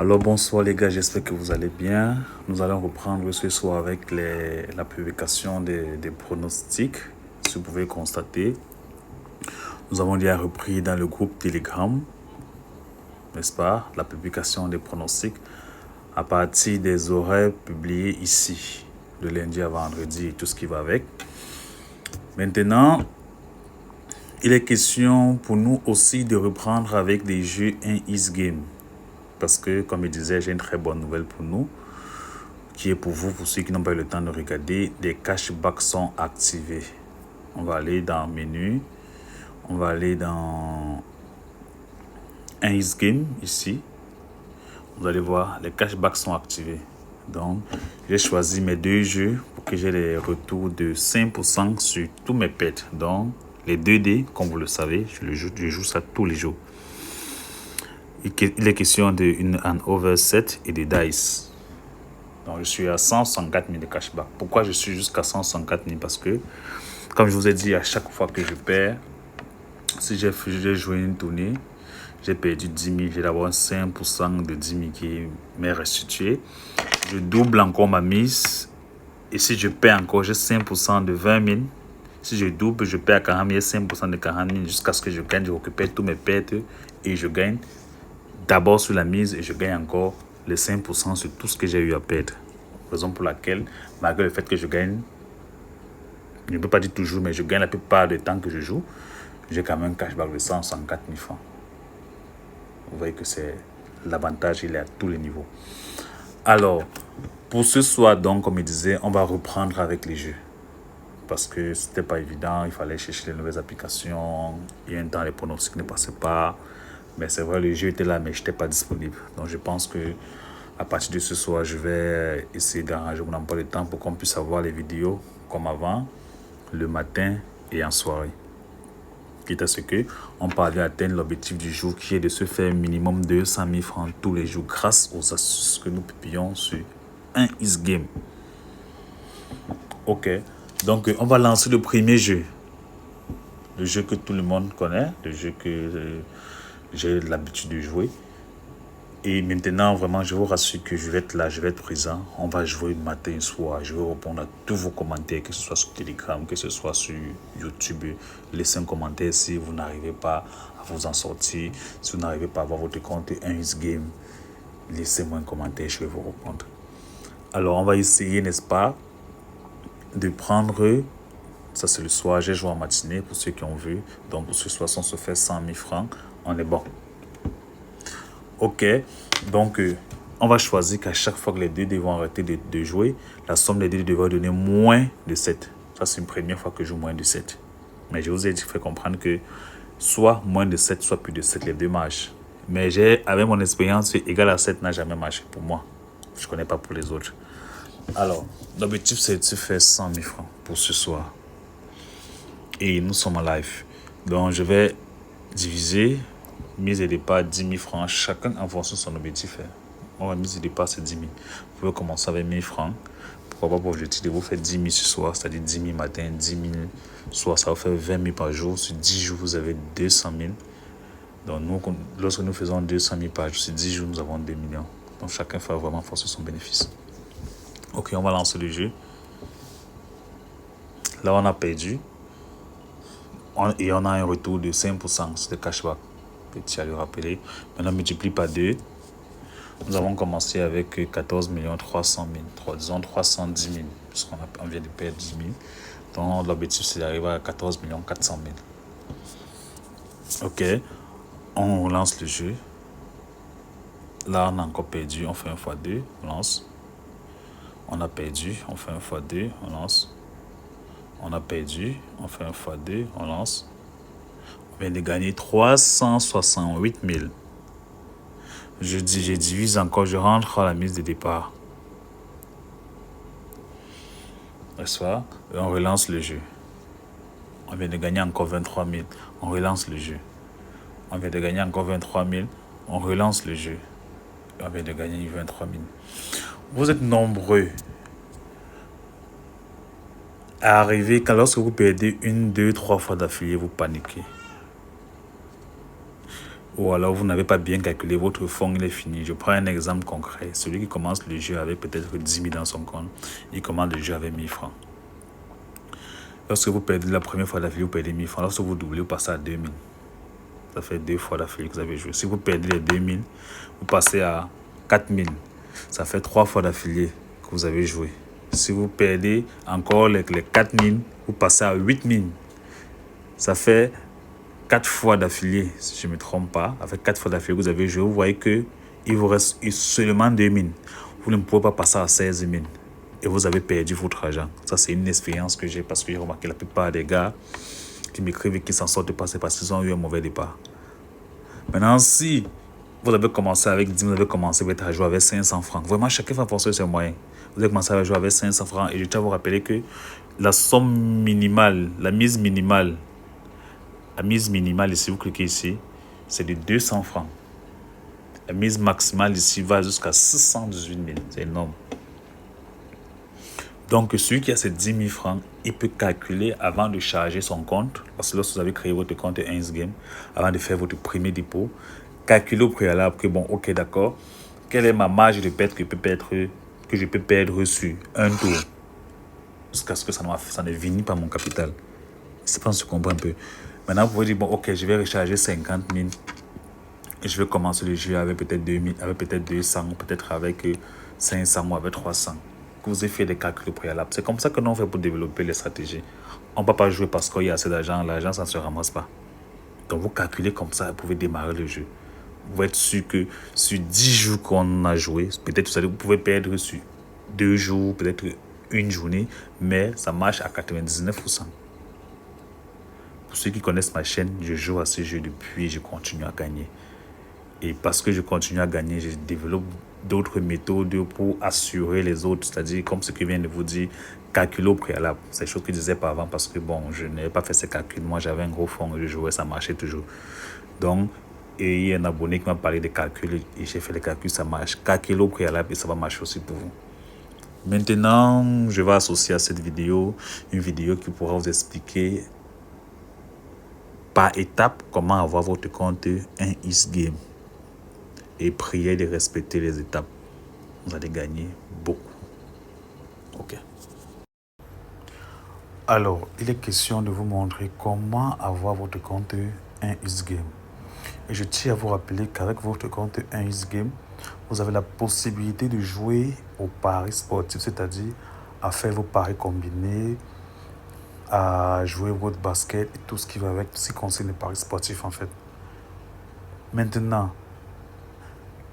Alors bonsoir les gars, j'espère que vous allez bien. Nous allons reprendre ce soir avec la publication des pronostics. Si vous pouvez constater, nous avons déjà repris dans le groupe Telegram, n'est-ce pas, la publication des pronostics à partir des horaires publiés ici, de lundi à vendredi et tout ce qui va avec. Maintenant, il est question pour nous aussi de reprendre avec des jeux 1x game. Parce que, comme je disais, j'ai une très bonne nouvelle pour nous, qui est pour vous, pour ceux qui n'ont pas eu le temps de regarder, des cashbacks sont activés. On va aller dans menu, on va aller dans 1x game ici. Vous allez voir, les cashbacks sont activés. Donc, j'ai choisi mes deux jeux pour que j'ai les retours de 5% sur tous mes pets. Donc, les 2D, comme vous le savez, je joue ça tous les jours. Il est question d'un over 7 et des dice. Donc, je suis à 164 000 de cashback. Pourquoi je suis jusqu'à 164 000? Parce que, comme je vous ai dit, à chaque fois que je perds, si j'ai joué une tournée, j'ai perdu 10 000, j'ai d'abord 5% de 10 000 qui m'est restitué. Je double encore ma mise. Et si je perds encore, j'ai 5% de 20 000. Si je double, je perds 40 000, 5% de 40 000 jusqu'à ce que je gagne. Je récupère tous mes pertes et je gagne d'abord sur la mise et je gagne encore les 5% sur tout ce que j'ai eu à perdre. Raison pour laquelle, malgré le fait que je gagne, je ne peux pas dire toujours, mais je gagne la plupart du temps que je joue, j'ai quand même un cashback de 164 000 francs. Vous voyez que c'est l'avantage, il est à tous les niveaux. Alors, pour ce soir, donc, comme je disais, on va reprendre avec les jeux. Parce que c'était pas évident, il fallait chercher les nouvelles applications. Il y a un temps, les pronostics ne passaient pas. Mais c'est vrai, le jeu était là, mais je n'étais pas disponible. Donc, je pense que à partir de ce soir, je vais essayer d'arranger mon emploi de temps pour qu'on puisse avoir les vidéos comme avant, le matin et en soirée. Quitte à ce que on parvient à atteindre l'objectif du jour qui est de se faire minimum 200 000 francs tous les jours grâce aux astuces que nous publions sur 1x game. Ok, donc on va lancer le premier jeu. Le jeu que tout le monde connaît, le jeu que j'ai l'habitude de jouer. Et maintenant, vraiment, je vous rassure que je vais être là, je vais être présent. On va jouer matin et soir. Je vais répondre à tous vos commentaires, que ce soit sur Telegram, que ce soit sur YouTube. Laissez un commentaire si vous n'arrivez pas à vous en sortir. Si vous n'arrivez pas à avoir votre compte 1x Game, laissez-moi un commentaire, je vais vous répondre. Alors, on va essayer, n'est-ce pas, de prendre... Ça, c'est le soir. J'ai joué en matinée pour ceux qui ont vu. Donc, pour ce soir, si on se fait 100 000 francs, on est bon. Ok, donc on va choisir qu'à chaque fois que les deux vont arrêter de jouer, la somme des deux devra donner moins de 7. Ça, c'est une première fois que je joue moins de 7. Mais je vous ai dit, fait comprendre que soit moins de 7, soit plus de 7, les deux marchent. Mais avec mon expérience, égal à 7 n'a jamais marché pour moi. Je ne connais pas pour les autres. Alors, l'objectif, c'est de se faire 100 000 francs pour ce soir. Et nous sommes en live. Donc, je vais diviser... Mise de départ 10 000 francs, chacun en fonction de son objectif. Moi, ma mise de départ, c'est 10 000. Vous pouvez commencer avec 1 000 francs. Pourquoi pas pour objectif de vous faire 10 000 ce soir, c'est-à-dire 10 000 matin, 10 000 soir, ça va faire 20 000 par jour. Sur 10 jours, vous avez 200 000. Donc, lorsque nous faisons 200 000 par jour, sur 10 jours, nous avons 2 millions. Donc, chacun fait vraiment forcer son bénéfice. Ok, on va lancer le jeu. Là, on a perdu. Et on a un retour de 5%. C'est le cashback. Petit à le rappeler. Maintenant, multiplie par 2. Nous avons commencé avec 14 300 000. Disons 310 000. Puisqu'on vient de perdre 10 000. Donc, l'objectif, c'est d'arriver à 14 400 000. Ok. On lance le jeu. Là, on a encore perdu. On fait 1 x 2. On lance. On a perdu. On fait 1 x 2. On lance. On a perdu. On fait 1 x 2. On lance. On vient de gagner 368 000. Je divise encore, je rentre à la mise de départ. Bonsoir. Et on relance le jeu. On vient de gagner encore 23 000. On relance le jeu. On vient de gagner encore 23 000. On relance le jeu. Et on vient de gagner 23 000. Vous êtes nombreux à arriver quand lorsque vous perdez 1, 2, 3 fois d'affilée, vous paniquez. ou alors vous n'avez pas bien calculé votre fonds, il est fini. Je prends un exemple concret. Celui qui commence le jeu avec peut-être 10 000 dans son compte, il commence le jeu avec 1000 francs. Lorsque vous perdez la première fois d'affilée, vous perdez 1000 francs. Lorsque vous doublez, vous passez à 2000. Ça fait 2 fois d'affilée que vous avez joué. Si vous perdez les 2000, vous passez à 4000. Ça fait 3 fois d'affilée que vous avez joué. Si vous perdez encore les 4000, vous passez à 8000. Ça fait 4 fois d'affilée, si je ne me trompe pas. Avec 4 fois d'affilée que vous avez joué, vous voyez qu'il vous reste seulement 2000. Vous ne pouvez pas passer à 16 000. Et vous avez perdu votre argent. Ça, c'est une expérience que j'ai parce que j'ai remarqué la plupart des gars qui m'écrivent et qui s'en sortent pas, c'est parce qu'ils ont eu un mauvais départ. Maintenant, si vous avez commencé avec 10 000, vous avez commencé à jouer avec 500 francs. Vraiment, chacun fait en fonction de ses moyens. Vous avez commencé à jouer avec 500 francs et je tiens à vous rappeler que la somme minimale, la mise minimale ici, vous cliquez ici, c'est de 200 francs. La mise maximale ici va jusqu'à 618 000. C'est énorme. Donc, celui qui a ces 10 000 francs, il peut calculer avant de charger son compte. Parce que lorsque vous avez créé votre compte 1 Game, avant de faire votre premier dépôt, calculer au préalable que, bon, ok, d'accord, quelle est ma marge de perte que je peux perdre sur un tour jusqu'à ce que ça ne vienne pas mon capital. Je pense que tu comprends un peu. Maintenant, vous pouvez dire, bon, ok, je vais recharger 50 000 et je vais commencer le jeu avec peut-être 2000, avec peut-être 200, peut-être avec 500 ou avec 300. Que vous ayez fait des calculs préalables. C'est comme ça que nous on fait pour développer les stratégies. On ne peut pas jouer parce qu'il y a assez d'argent. L'argent, ça ne se ramasse pas. Donc, vous calculez comme ça, vous pouvez démarrer le jeu. Vous pouvez être sûr que sur 10 jours qu'on a joué, peut-être vous pouvez perdre sur 2 jours, peut-être une journée, mais ça marche à 99%. Pour ceux qui connaissent ma chaîne, je joue à ce jeu depuis et je continue à gagner. Et parce que je continue à gagner, je développe d'autres méthodes pour assurer les autres. C'est-à-dire, comme ce que je viens de vous dire, calculer au préalable. C'est des choses que je disais pas avant parce que, bon, je n'avais pas fait ces calculs. Moi, j'avais un gros fonds, je jouais, ça marchait toujours. Donc, et il y a un abonné qui m'a parlé de calculs et j'ai fait les calculs, ça marche. Calculer au préalable et ça va marcher aussi pour vous. Maintenant, je vais associer à cette vidéo une vidéo qui pourra vous expliquer par étape comment avoir votre compte 1x Game. Et priez de respecter les étapes. Vous allez gagner beaucoup. Ok. Alors, il est question de vous montrer comment avoir votre compte 1x Game. Et je tiens à vous rappeler qu'avec votre compte 1x Game, vous avez la possibilité de jouer au paris sportif, c'est-à-dire à faire vos paris combinés, à jouer votre basket et tout ce qui va avec, tout ce qui concerne les paris sportifs en fait. Maintenant,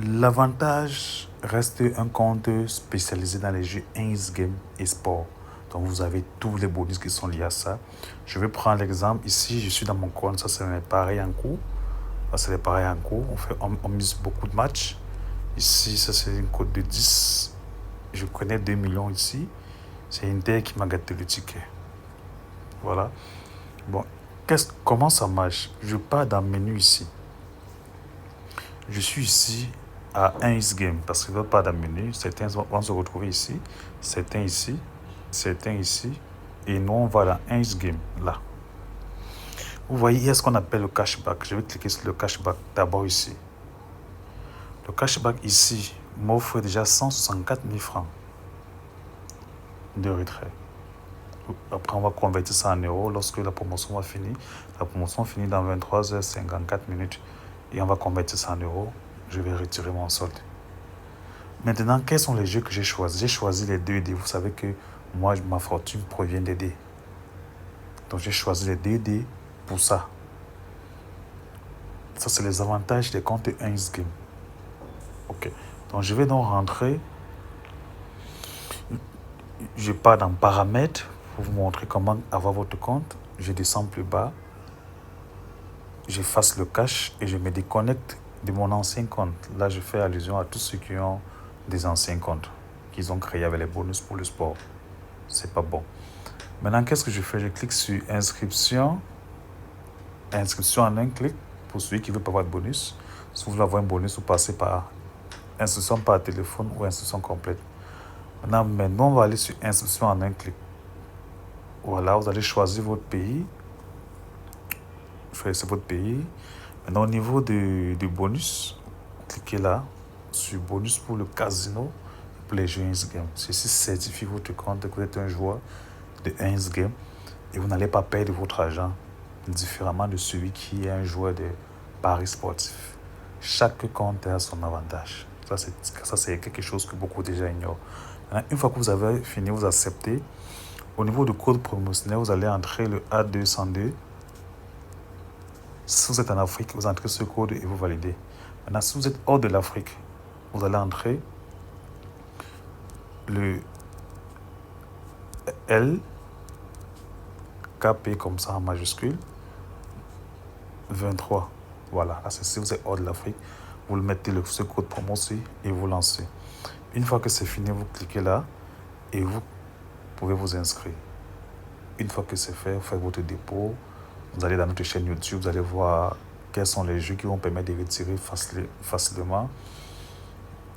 l'avantage reste un compte spécialisé dans les jeux 1x Game et sport. Donc, vous avez tous les bonus qui sont liés à ça. Je vais prendre l'exemple. Ici, je suis dans mon compte. Ça, c'est les paris en cours. Ça, c'est les paris en cours. On mise beaucoup de matchs. Ici, ça, c'est une cote de 10. Je connais 2 millions ici. C'est Inter qui m'a gâté le ticket. Voilà. Bon, comment ça marche? Je pars dans le menu ici. Je suis ici à 1x Game parce qu'il ne veut pas dans le menu. Certains vont se retrouver ici, certains ici, certains ici. Et nous, on va dans 1x Game, là. Vous voyez, il y a ce qu'on appelle le cashback. Je vais cliquer sur le cashback d'abord ici. Le cashback ici m'offre déjà 164 000 francs de retrait. Après, on va convertir ça en euros lorsque la promotion va finir. La promotion finit dans 23h54 minutes et on va convertir ça en euros. Je vais retirer mon solde. Maintenant, quels sont les jeux que j'ai choisis? J'ai choisi les 2D. Vous savez que moi, ma fortune provient des dés. Donc, j'ai choisi les 2D pour ça. Ça, c'est les avantages des comptes 1x Game. Ok. Donc, je vais donc rentrer. Je pars dans paramètres pour vous montrer comment avoir votre compte. Je descends plus bas. J'efface le cache et je me déconnecte de mon ancien compte. Là, je fais allusion à tous ceux qui ont des anciens comptes qu'ils ont créés avec les bonus pour le sport. C'est pas bon. Maintenant, qu'est-ce que je fais? Je clique sur inscription. Inscription en un clic pour celui qui veut pas avoir de bonus. Si vous voulez avoir un bonus, vous passez par inscription par téléphone ou inscription complète. Maintenant, on va aller sur inscription en un clic. Voilà, vous allez choisir votre pays. Choisissez votre pays. Maintenant, au niveau du bonus, cliquez là sur bonus pour le casino, pour les jeux Inns Game. Ceci certifie votre compte que vous êtes un joueur de Inns Game et vous n'allez pas perdre votre argent différemment de celui qui est un joueur de paris sportif. Chaque compte a son avantage. Ça, c'est quelque chose que beaucoup déjà ignorent. Une fois que vous avez fini, vous acceptez. Au niveau du code promotionnel, vous allez entrer le A202. Si vous êtes en Afrique, vous entrez ce code et vous validez. Maintenant, si vous êtes hors de l'Afrique, vous allez entrer le LKP comme ça en majuscule 23. Voilà, là, si vous êtes hors de l'Afrique, vous le mettez ce code promotion et vous lancez. Une fois que c'est fini, vous cliquez là et vous pouvez vous inscrire. Une fois que c'est fait, vous faites votre dépôt. Vous allez dans notre chaîne YouTube, vous allez voir quels sont les jeux qui vont permettre de retirer facilement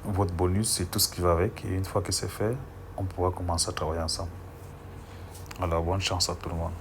votre bonus et tout ce qui va avec. Et une fois que c'est fait, on pourra commencer à travailler ensemble. Alors, bonne chance à tout le monde.